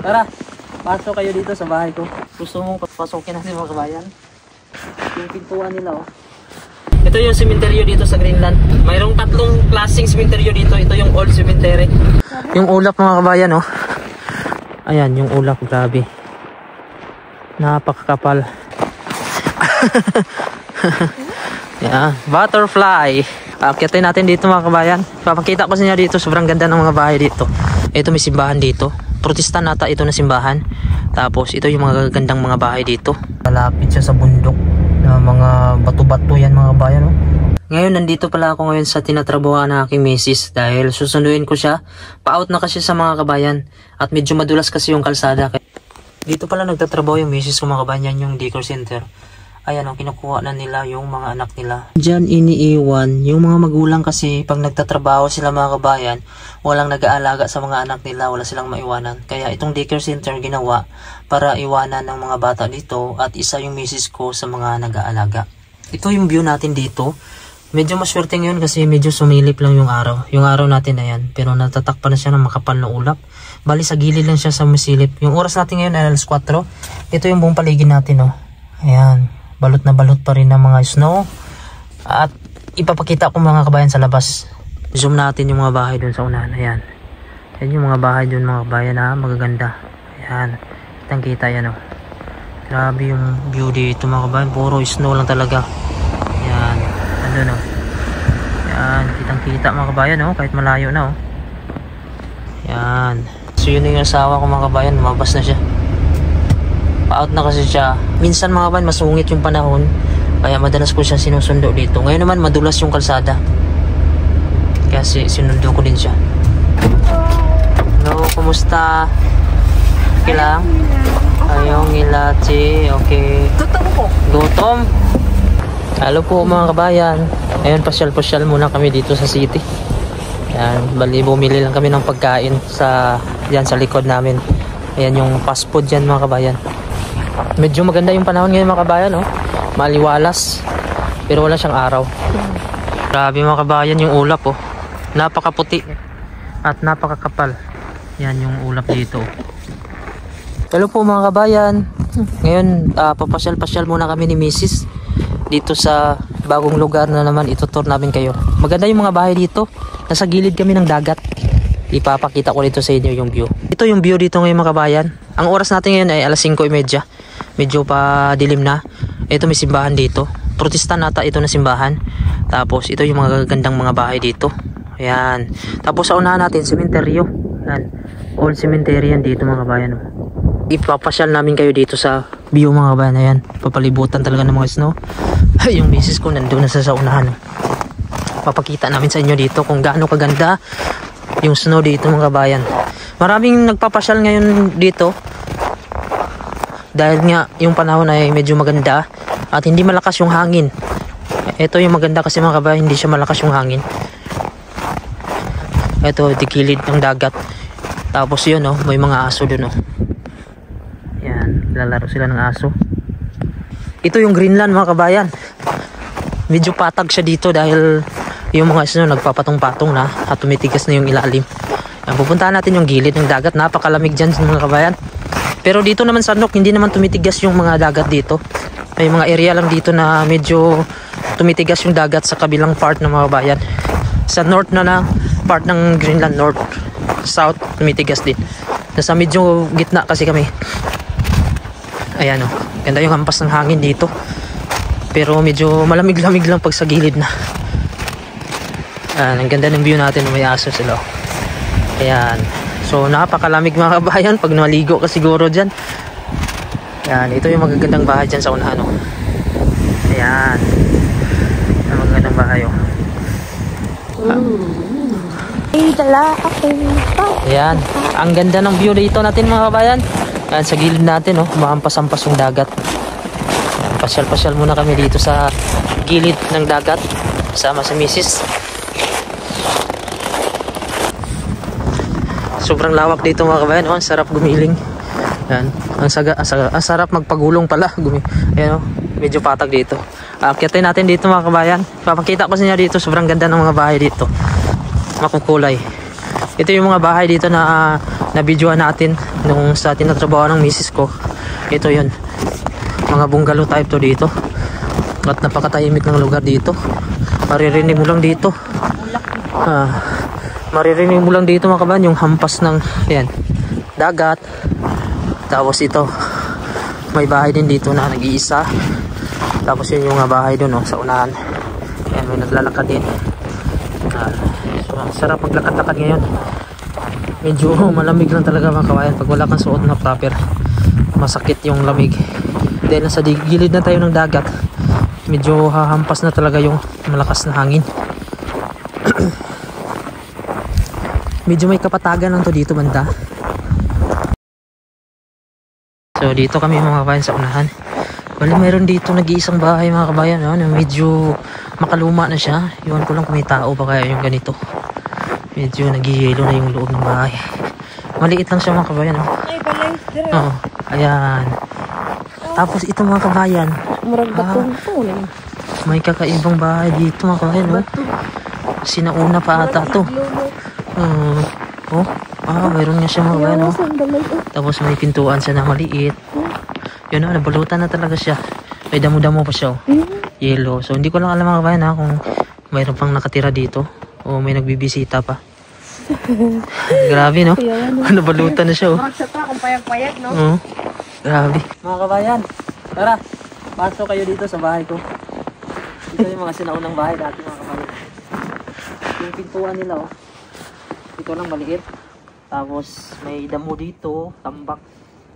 Tara, pasok kayo dito sa bahay ko. Gusto mong papasukin natin mga kabayan. Yung pintuan nila oh. Ito yung sementeryo dito sa Greenland. Mayroong tatlong klaseng sementeryo dito. Ito yung old cemetery. Yung ulap mga kabayan oh. Ayan yung ulap, grabe. Napakakapal. Yeah, butterfly. Akitin natin dito mga kabayan. Papakita ko sa inyo dito, sobrang ganda ng mga bahay dito. Ito may simbahan dito. Protestan nata ito na simbahan. Tapos ito yung mga gagandang mga bahay dito. Malapit siya sa bundok na mga bato-bato yan mga kabayan oh. Ngayon nandito pala ako ngayon sa tinatrabuhan na aking misis dahil susunduin ko siya. Pa-out na kasi sa mga kabayan at medyo madulas kasi yung kalsada. Dito pala nagtatrabaho yung misis ko mga kabayan, yung daycare center. Ayan o, kinukuha na nila yung mga anak nila. Diyan iniiwan yung mga magulang kasi pag nagtatrabaho sila mga kabayan, walang nag-aalaga sa mga anak nila, wala silang maiwanan. Kaya itong daycare center ginawa para iwanan ng mga bata dito at isa yung misis ko sa mga nag-aalaga. Ito yung view natin dito. Medyo maswerte ngayon kasi medyo sumilip lang yung araw. Yung araw natin na yan, pero natatakpan na siya ng makapal na ulap. Bali sa gilid lang siya sa masilip. Yung oras natin ngayon ay alas 4. Ito yung buong paligid natin oh. Ayan. Balot na balot pa rin ng mga snow. At ipapakita ko mga kabayan sa labas. Zoom natin yung mga bahay dun sa unahan. Ayan. Ayan yung mga bahay dun mga kabayan ha. Magaganda. Ayan. Kitang kita yan o. Grabe yung view dito mga kabayan. Puro snow lang talaga. Ayan. Andun o. Ayan. Kitang kita mga kabayan o. Kahit malayo na o. Ayan. So yun yung asawa ko mga kabayan. Lumabas na siya. Pa-out na kasi siya. Minsan mga kabayan masungit yung panahon. Kaya madalas ko siya sinusundo dito. Ngayon naman madulas yung kalsada. Kaya sinundo ko din siya. Hello, kumusta? Okay lang? Ayong ilati. Okay. Gutom po. Gutom? Hello po mga kabayan. Ayun, pasyal-pasyal muna kami dito sa city. Ayan, bali bumili lang kami ng pagkain yan sa likod namin. Ayan yung fast food dyan mga kabayan. Medyo maganda yung panahon ngayon mga kabayan oh. Maliwalas. Pero wala siyang araw. Grabe mga kabayan yung ulap oh. Napakaputi at napakakapal. Yan yung ulap dito. Hello po mga kabayan. Ngayon papasyal-pasyal muna kami ni Mrs. Dito sa bagong lugar na naman itutur namin kayo. Maganda yung mga bahay dito. Nasa gilid kami ng dagat. Ipapakita ko dito sa inyo yung view. Ito yung view dito ngayon mga kabayan. Ang oras natin ngayon ay alas 5:30. Medyo pa dilim na. Ito may simbahan dito. Protestan nata ito na simbahan. Tapos ito yung mga gagandang mga bahay dito. Ayan. Tapos sa unahan natin sementeryo. Ayan. Old cemetery yan dito mga kabayan. Ipapasyal namin kayo dito sa view mga kabayan. Ayan. Papalibutan talaga ng mga snow. Yung misis ko nandun na sa unahan. Papakita namin sa inyo dito kung gaano kaganda yung snow dito mga kabayan. Maraming nagpapasyal ngayon dito dahil nga yung panahon ay medyo maganda at hindi malakas yung hangin. Ito yung maganda kasi mga kabayan, hindi siya malakas yung hangin. Ito digilid ng dagat. Tapos yun oh, may mga aso dun oh. Yan, lalaro sila ng aso. Ito yung Greenland mga kabayan. Medyo patag siya dito dahil yung mga snow nagpapatong-patong na at tumitigas na yung ilalim. Yan, pupuntahan natin yung gilid ng dagat. Napakalamig dyan mga kabayan. Pero dito naman sa Nok, hindi naman tumitigas yung mga dagat dito. May mga area lang dito na medyo tumitigas yung dagat sa kabilang part ng mga kabayan. Sa north na part ng Greenland, north, south, tumitigas din. Nasa medyo gitna kasi kami. Ayan o, ganda yung hampas ng hangin dito. Pero medyo malamig-lamig lang pag sa gilid na. Ayan, ang ganda ng view natin, may aso sila. Ayan. So napakalamig mga kabayan pag naligo ka siguro dyan. Ayan, ito yung magagandang bahay dyan sa unahan. Ayan. Ang magagandang bahay. Ayan. Ang ganda ng view dito natin mga kabayan. Ayan, sa gilid natin, mahampas-hampas yung dagat. Ayan, pasyal-pasyal muna kami dito sa gilid ng dagat. Kasama sa misis. Sobrang lawak dito mga kabayan. Ang sarap gumiling. Ayan. Ang sarap magpagulong pala. Ayan, medyo patag dito. Akitin natin dito mga kabayan. Papakita ko sa inyo dito. Sobrang ganda ng mga bahay dito. Makukulay. Ito yung mga bahay dito na na-videoan natin nung sa tinatrabaho ng misis ko. Ito yun. Mga bungalow type to dito. At napakatahimik ng lugar dito. Maririnig mo lang dito. Maririnig mo lang dito mga kabayan yung hampas ng yan, dagat. Tapos ito, may bahay din dito na nag-iisa. Tapos yun yung bahay doon sa unahan. Ayan, may naglalakad din. Sarap maglakad-lakad ngayon. Medyo malamig lang talaga mga kabayan pag wala kang suot na proper. Masakit yung lamig. Dahil nasa gilid na tayo ng dagat, medyo hahampas na talaga yung malakas na hangin. Medyo may kapatagan lang to dito banda. So dito kami mga kabayan sa unahan. Wala, meron dito nag-iisang bahay mga kabayan, no? Medyo makaluma na siya. Iwan ko lang kung may tao ba kaya yung ganito. Medyo nagiyelo na yung loob ng bahay. Maliit lang siya mga kabayan, no? Oo, ayan. Tapos ito mga kabayan, may kakaibang bahay dito mga kabayan, no? Sinauna pa ata to. Mayroon nga siya mga kabayan, no? Tapos may pintuan siya na maliit. Yun, nabalutan na talaga siya. May damo-damo pa siya, yellow. So hindi ko lang alam mga kabayan, ha, kung mayroon pang nakatira dito o may nagbibisita pa. Grabe, no? Nabalutan na siya, payag, no? Grabe. Mga kabayan, tara, pasok kayo dito sa bahay ko. Ito yung mga sinaunang bahay dati mga kabayan. Yung pintuan nila, ito lang maliit. Tapos may damo dito, tambak.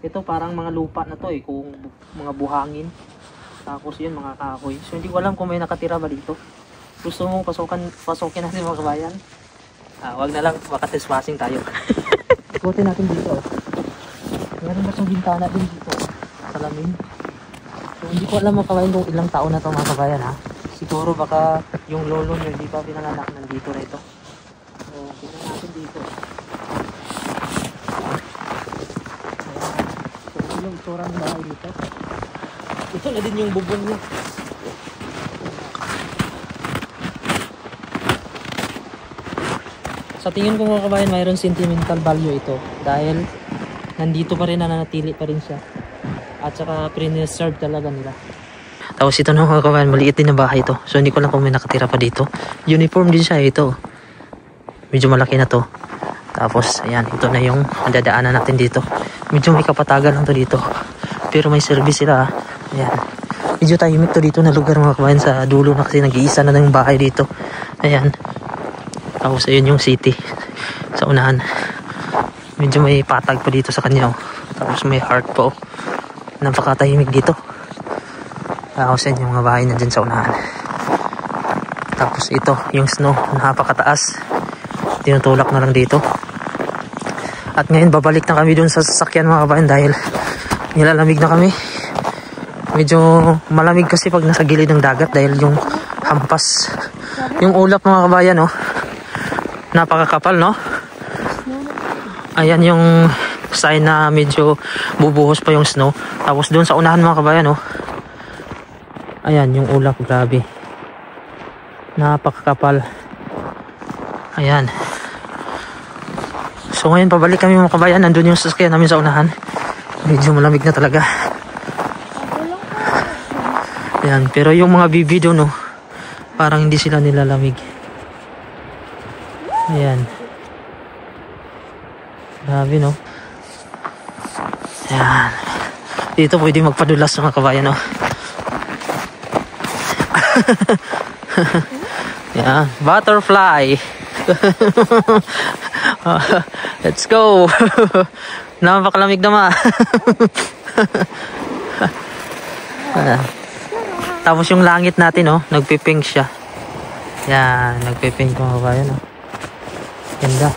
Ito parang mga lupa na to kung mga buhangin. Tapos yun mga kahoy. So hindi ko alam kung may nakatira ba dito. Gusto mong pasukin natin mga kabayan? Wag na lang, baka trespassing tayo. Ikutin natin dito. Meron ba siyang bintana din dito? Salamin. So hindi ko alam mga kabayan kung ilang taon na to mga kabayan, ha. Siguro baka yung lolo nyo hindi pa pinanganak nandito na ito. So tingnan natin dito. Yung itsura ng bahay dito. Ito na din yung bubong niya. Sa tingin ko mga kabayan, mayroon sentimental value ito. Dahil nandito pa rin, nananatili pa rin siya. At saka preserve talaga nila. Tapos ito na mga kabayan, maliit din na bahay ito. So hindi ko lang kung may nakatira pa dito. Uniform din siya ito. Medyo malaki na to. Tapos ayan, ito na yung dadaanan natin dito. Medyo may kapatagan lang to dito. Pero may service sila. Ayan. Medyo tahimik to dito na lugar mga kabayan sa dulo na kasi nag-iisa na ng bahay dito. Ayan. Tapos ayun yung city sa unahan. Medyo may patag pa dito sa kanya. Tapos may heart po. Napakatahimik dito. Tapos yun yung mga bahay na dyan sa unahan. Tapos ito yung snow. Napakataas. Tinutulak na lang dito. At ngayon babalik na kami dun sa sasakyan mga kabayan dahil nilalamig na kami. Medyo malamig kasi pag nasa gilid ng dagat dahil yung hampas. Yung ulap mga kabayan, napakakapal, no? Ayan yung sign na medyo bubuhos pa yung snow. Tapos doon sa unahan mga kabayan, ayan yung ulap, grabe. Napakakapal. Ayan. So ngayon pabalik kami mga kabayan. Nandun yung sasakyan namin sa unahan. Medyo malamig na talaga. Ayan. Pero yung mga bibi doon, parang hindi sila nilalamig. Ayan. Grabe, no? Ayan. Dito pwede magpadulas mga kabayan, Ayan. Butterfly. Let's go. Napakalamig naman. Tapos yung langit natin, nagpipink siya. Yan, nagpipink mga kabayan, Ganda.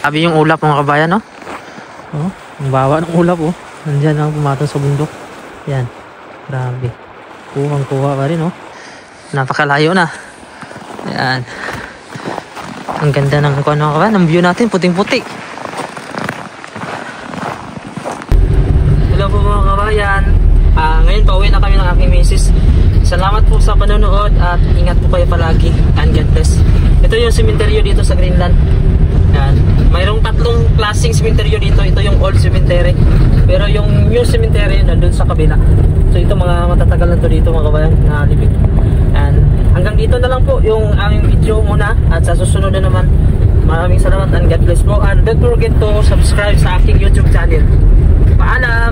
Sabi yung ulap mga kabayan, ang bawa ng ulap, nandyan, pumatong sa bundok. Yan, grabe. Kuhang-kuha pa rin, napakalayo na. Yan. Ang ganda ng mga kabayan, ng view natin, puting-puti. Hello po mga kabayan. Ngayon pauwi na kami ng aking misis salamat po sa panonood at ingat po kayo palagi and God bless. Ito yung sementeryo dito sa Greenland. Yan. Mayroong tatlong klaseng sementeryo dito. Ito yung old cemetery. Pero yung new cemetery nandun sa kabila. So ito mga matatagal na to dito mga kabayan na libing. And hanggang dito na lang po yung aming video muna. At sa susunod na naman, maraming salamat and God bless po. And don't forget to subscribe sa aking YouTube channel. Paalam!